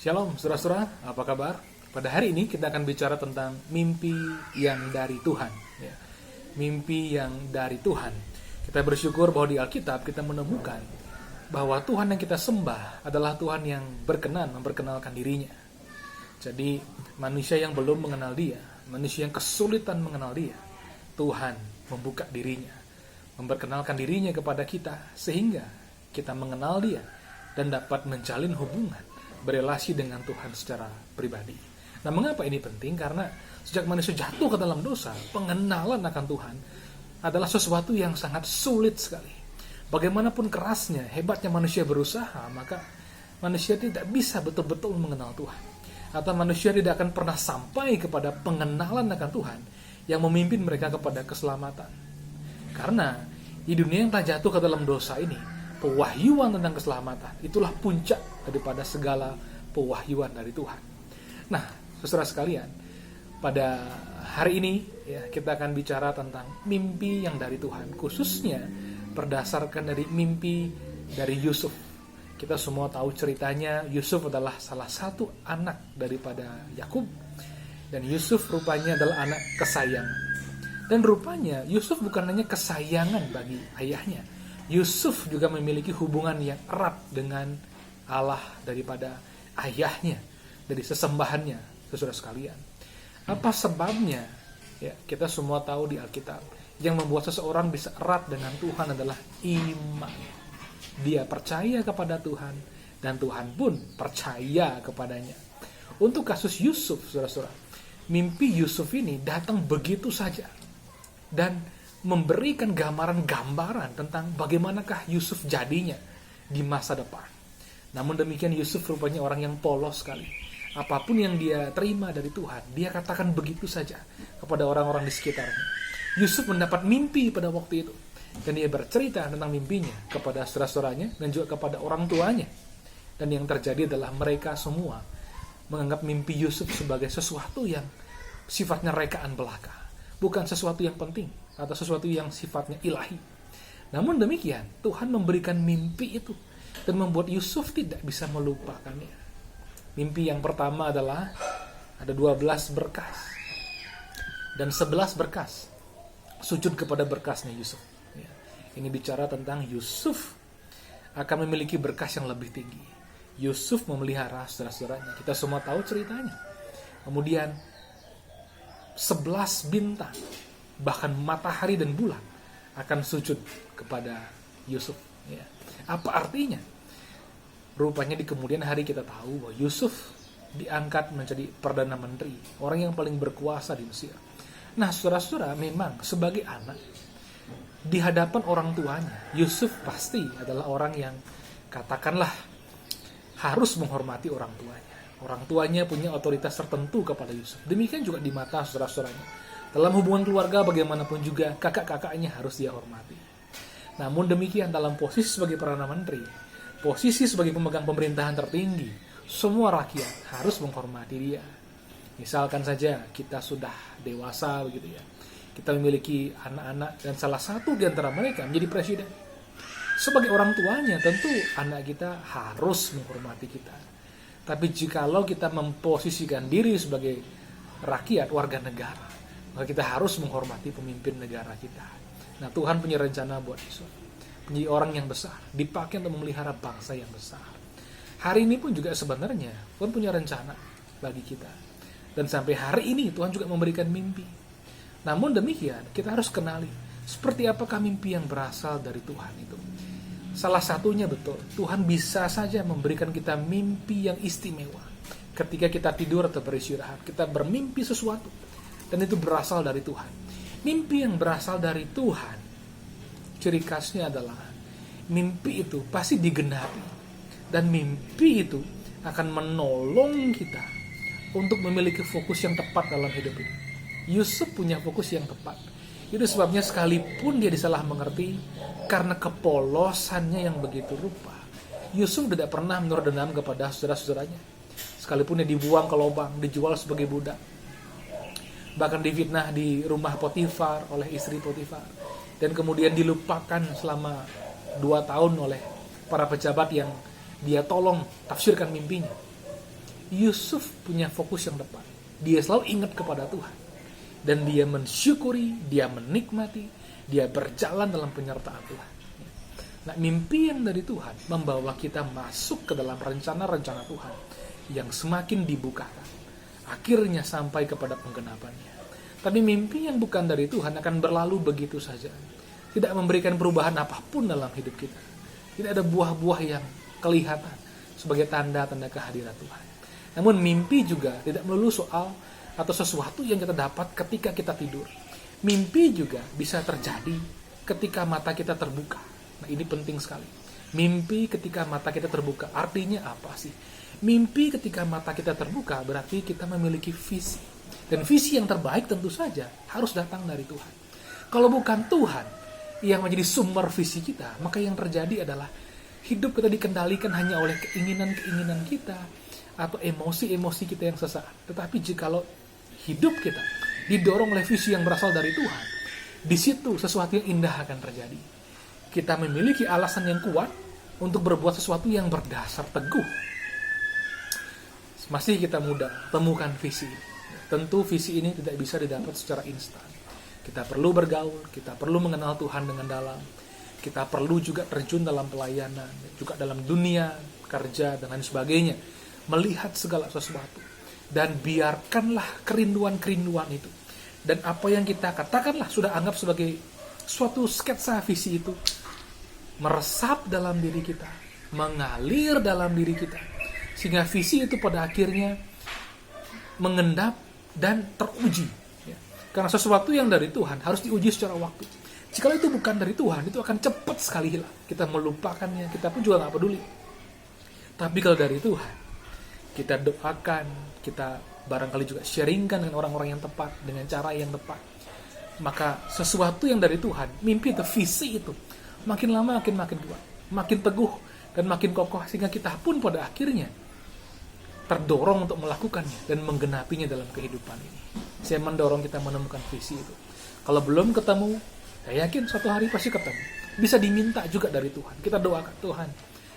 Shalom saudara-saudara, apa kabar? Pada hari ini kita akan bicara tentang mimpi yang dari Tuhan ya. Mimpi yang dari Tuhan. Kita bersyukur bahwa di Alkitab kita menemukan bahwa Tuhan yang kita sembah adalah Tuhan yang berkenan memperkenalkan dirinya. Jadi manusia yang belum mengenal Dia, manusia yang kesulitan mengenal Dia, Tuhan membuka dirinya, memperkenalkan dirinya kepada kita sehingga kita mengenal Dia dan dapat menjalin hubungan, berelasi dengan Tuhan secara pribadi. Nah, mengapa ini penting? Karena sejak manusia jatuh ke dalam dosa, pengenalan akan Tuhan adalah sesuatu yang sangat sulit sekali. Bagaimanapun kerasnya, hebatnya manusia berusaha, maka manusia tidak bisa betul-betul mengenal Tuhan. Atau manusia tidak akan pernah sampai kepada pengenalan akan Tuhan yang memimpin mereka kepada keselamatan. Karena di dunia yang telah jatuh ke dalam dosa ini, pewahyuan tentang keselamatan itulah puncak daripada segala pewahyuan dari Tuhan. Nah, saudara sekalian, pada hari ini ya, kita akan bicara tentang mimpi yang dari Tuhan, khususnya berdasarkan dari mimpi dari Yusuf. Kita semua tahu ceritanya, Yusuf adalah salah satu anak daripada Yakub, dan Yusuf rupanya adalah anak kesayangan. Dan rupanya Yusuf bukan hanya kesayangan bagi ayahnya, Yusuf juga memiliki hubungan yang erat dengan Allah daripada ayahnya, dari sesembahannya, saudara sekalian. Apa sebabnya? Ya, kita semua tahu di Alkitab, yang membuat seseorang bisa erat dengan Tuhan adalah iman. Dia percaya kepada Tuhan, dan Tuhan pun percaya kepadanya. Untuk kasus Yusuf, saudara-saudara, mimpi Yusuf ini datang begitu saja, dan memberikan gambaran-gambaran tentang bagaimanakah Yusuf jadinya di masa depan. Namun demikian Yusuf rupanya orang yang polos sekali. Apapun yang dia terima dari Tuhan, dia katakan begitu saja kepada orang-orang di sekitarnya. Yusuf mendapat mimpi pada waktu itu, dan dia bercerita tentang mimpinya kepada saudara-saudaranya dan juga kepada orang tuanya. Dan yang terjadi adalah mereka semua menganggap mimpi Yusuf sebagai sesuatu yang sifatnya rekaan belaka, bukan sesuatu yang penting atau sesuatu yang sifatnya ilahi. Namun demikian, Tuhan memberikan mimpi itu dan membuat Yusuf tidak bisa melupakannya. Mimpi yang pertama adalah ada 12 berkas dan 11 berkas sujud kepada berkasnya Yusuf. Ini bicara tentang Yusuf akan memiliki berkas yang lebih tinggi. Yusuf memelihara saudara-saudaranya. Kita semua tahu ceritanya. Kemudian 11 bintang, bahkan matahari dan bulan akan sujud kepada Yusuf. Ya. Apa artinya? Rupanya di kemudian hari kita tahu bahwa Yusuf diangkat menjadi Perdana Menteri, orang yang paling berkuasa di Mesir. Nah, saudara-saudara, memang sebagai anak, di hadapan orang tuanya, Yusuf pasti adalah orang yang katakanlah harus menghormati orang tuanya. Orang tuanya punya otoritas tertentu kepada Yusuf. Demikian juga di mata saudara-saudaranya. Dalam hubungan keluarga bagaimanapun juga kakak-kakaknya harus dia hormati. Namun demikian dalam posisi sebagai Perdana Menteri, posisi sebagai pemegang pemerintahan tertinggi, semua rakyat harus menghormati dia. Misalkan saja kita sudah dewasa begitu ya. Kita memiliki anak-anak dan salah satu di antara mereka menjadi presiden. Sebagai orang tuanya tentu anak kita harus menghormati kita. Tapi jikalau kita memposisikan diri sebagai rakyat, warga negara, maka kita harus menghormati pemimpin negara kita. Nah, Tuhan punya rencana buat Yusuf. Menjadi orang yang besar, dipakai untuk memelihara bangsa yang besar. Hari ini pun juga sebenarnya Tuhan punya rencana bagi kita. Dan sampai hari ini Tuhan juga memberikan mimpi. Namun demikian, kita harus kenali seperti apakah mimpi yang berasal dari Tuhan itu. Salah satunya betul, Tuhan bisa saja memberikan kita mimpi yang istimewa. Ketika kita tidur atau beristirahat, kita bermimpi sesuatu. Dan itu berasal dari Tuhan. Mimpi yang berasal dari Tuhan, ciri khasnya adalah mimpi itu pasti digenapi. Dan mimpi itu akan menolong kita untuk memiliki fokus yang tepat dalam hidup ini. Yusuf punya fokus yang tepat. Itu sebabnya sekalipun dia disalah mengerti karena kepolosannya yang begitu rupa, Yusuf tidak pernah menaruh dendam kepada saudara-saudaranya. Sekalipun dia dibuang ke lubang, dijual sebagai budak, bahkan difitnah di rumah Potifar oleh istri Potifar, dan kemudian dilupakan selama 2 tahun oleh para pejabat yang dia tolong tafsirkan mimpinya. Yusuf punya fokus yang tepat. Dia selalu ingat kepada Tuhan. Dan dia mensyukuri, dia menikmati, dia berjalan dalam penyertaan Tuhan. Nah, mimpi yang dari Tuhan membawa kita masuk ke dalam rencana-rencana Tuhan yang semakin dibukakan. Akhirnya sampai kepada penggenapannya. Tapi mimpi yang bukan dari Tuhan akan berlalu begitu saja. Tidak memberikan perubahan apapun dalam hidup kita. Tidak ada buah-buah yang kelihatan sebagai tanda-tanda kehadiran Tuhan. Namun mimpi juga tidak melulu soal atau sesuatu yang kita dapat ketika kita tidur. Mimpi juga bisa terjadi ketika mata kita terbuka. Nah, ini penting sekali. Mimpi ketika mata kita terbuka, artinya apa sih? Mimpi ketika mata kita terbuka berarti kita memiliki visi. Dan visi yang terbaik tentu saja harus datang dari Tuhan. Kalau bukan Tuhan yang menjadi sumber visi kita, maka yang terjadi adalah hidup kita dikendalikan hanya oleh keinginan-keinginan kita atau emosi-emosi kita yang sesaat. Tetapi jikalau hidup kita didorong oleh visi yang berasal dari Tuhan, di situ sesuatu yang indah akan terjadi. Kita memiliki alasan yang kuat untuk berbuat sesuatu yang berdasar teguh. Masih kita muda, temukan visi. Tentu visi ini tidak bisa didapat secara instan. Kita perlu bergaul, kita perlu mengenal Tuhan dengan dalam. Kita perlu juga terjun dalam pelayanan, juga dalam dunia kerja dan lain sebagainya. Melihat segala sesuatu. Dan biarkanlah kerinduan-kerinduan itu. Dan apa yang kita katakanlah sudah anggap sebagai suatu sketsa visi itu meresap dalam diri kita, mengalir dalam diri kita, sehingga visi itu pada akhirnya mengendap dan teruji. Karena sesuatu yang dari Tuhan harus diuji secara waktu. Jika itu bukan dari Tuhan, itu akan cepat sekali hilang. Kita melupakannya, kita pun juga nggak peduli. Tapi kalau dari Tuhan, kita doakan, kita barangkali juga sharingkan dengan orang-orang yang tepat, dengan cara yang tepat. Maka sesuatu yang dari Tuhan, mimpi itu, visi itu, makin lama makin kuat, makin teguh, dan makin kokoh, sehingga kita pun pada akhirnya terdorong untuk melakukannya dan menggenapinya dalam kehidupan ini. Saya mendorong kita menemukan visi itu. Kalau belum ketemu, saya yakin suatu hari pasti ketemu. Bisa diminta juga dari Tuhan. Kita doakan, Tuhan,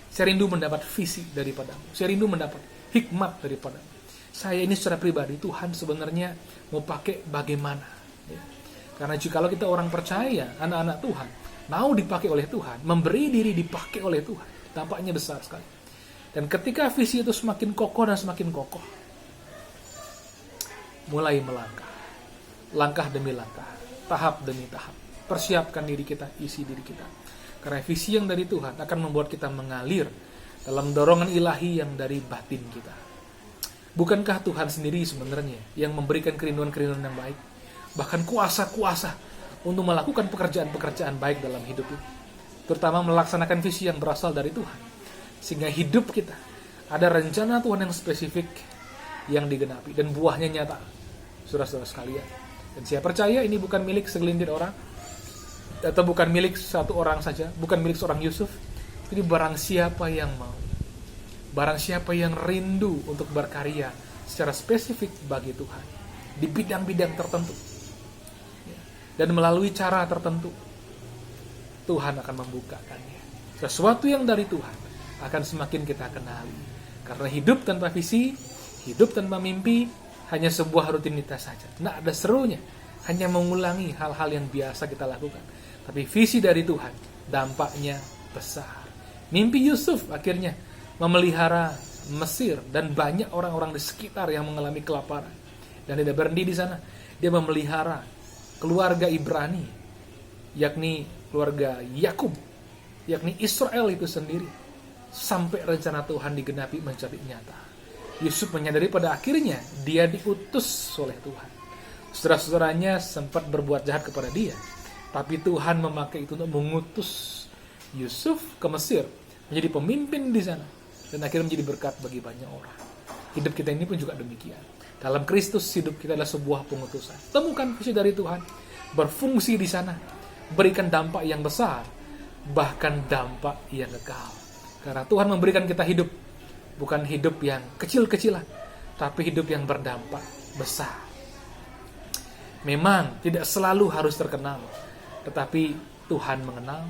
saya rindu mendapat visi daripadamu. Saya rindu mendapat hikmat daripadamu. Saya ini secara pribadi, Tuhan sebenarnya mau pakai bagaimana. Ya. Karena jikalau kita orang percaya, anak-anak Tuhan, mau dipakai oleh Tuhan, memberi diri dipakai oleh Tuhan, dampaknya besar sekali. Dan ketika visi itu semakin kokoh dan semakin kokoh, mulai melangkah. Langkah demi langkah, tahap demi tahap. Persiapkan diri kita, isi diri kita. Karena visi yang dari Tuhan akan membuat kita mengalir dalam dorongan ilahi yang dari batin kita. Bukankah Tuhan sendiri sebenarnya yang memberikan kerinduan-kerinduan yang baik? Bahkan kuasa-kuasa untuk melakukan pekerjaan-pekerjaan baik dalam hidup ini. Terutama melaksanakan visi yang berasal dari Tuhan. Sehingga hidup kita ada rencana Tuhan yang spesifik yang digenapi. Dan buahnya nyata. Saudara-saudara sekalian. Dan saya percaya ini bukan milik segelintir orang. Atau bukan milik satu orang saja. Bukan milik seorang Yusuf. Ini barang siapa yang mau. Barang siapa yang rindu untuk berkarya secara spesifik bagi Tuhan. Di bidang-bidang tertentu. Dan melalui cara tertentu. Tuhan akan membukakannya. Sesuatu yang dari Tuhan akan semakin kita kenali. Karena hidup tanpa visi, hidup tanpa mimpi, hanya sebuah rutinitas saja. Tidak ada serunya. Hanya mengulangi hal-hal yang biasa kita lakukan. Tapi visi dari Tuhan, dampaknya besar. Mimpi Yusuf akhirnya memelihara Mesir dan banyak orang-orang di sekitar yang mengalami kelaparan. Dan tidak berhenti di sana. Dia memelihara keluarga Ibrani, yakni keluarga Yakub, yakni Israel itu sendiri. Sampai rencana Tuhan digenapi menjadi nyata. Yusuf menyadari pada akhirnya dia diutus oleh Tuhan. Saudara-saudaranya sempat berbuat jahat kepada dia. Tapi Tuhan memakai itu untuk mengutus Yusuf ke Mesir. Menjadi pemimpin di sana. Dan akhirnya menjadi berkat bagi banyak orang. Hidup kita ini pun juga demikian. Dalam Kristus hidup kita adalah sebuah pengutusan. Temukan visi dari Tuhan. Berfungsi di sana. Berikan dampak yang besar. Bahkan dampak yang kekal. Karena Tuhan memberikan kita hidup. Bukan hidup yang kecil-kecilan. Tapi hidup yang berdampak besar. Memang tidak selalu harus terkenal. Tetapi Tuhan mengenal.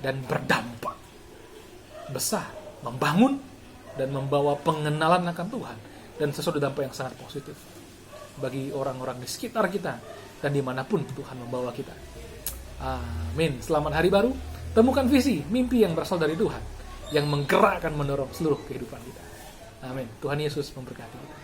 Dan berdampak besar. Membangun dan membawa pengenalan akan Tuhan dan sesuatu dampak yang sangat positif bagi orang-orang di sekitar kita dan dimanapun Tuhan membawa kita. Amin. Selamat hari baru. Temukan visi, mimpi yang berasal dari Tuhan, yang menggerakkan, mendorong seluruh kehidupan kita. Amin. Tuhan Yesus memberkati kita.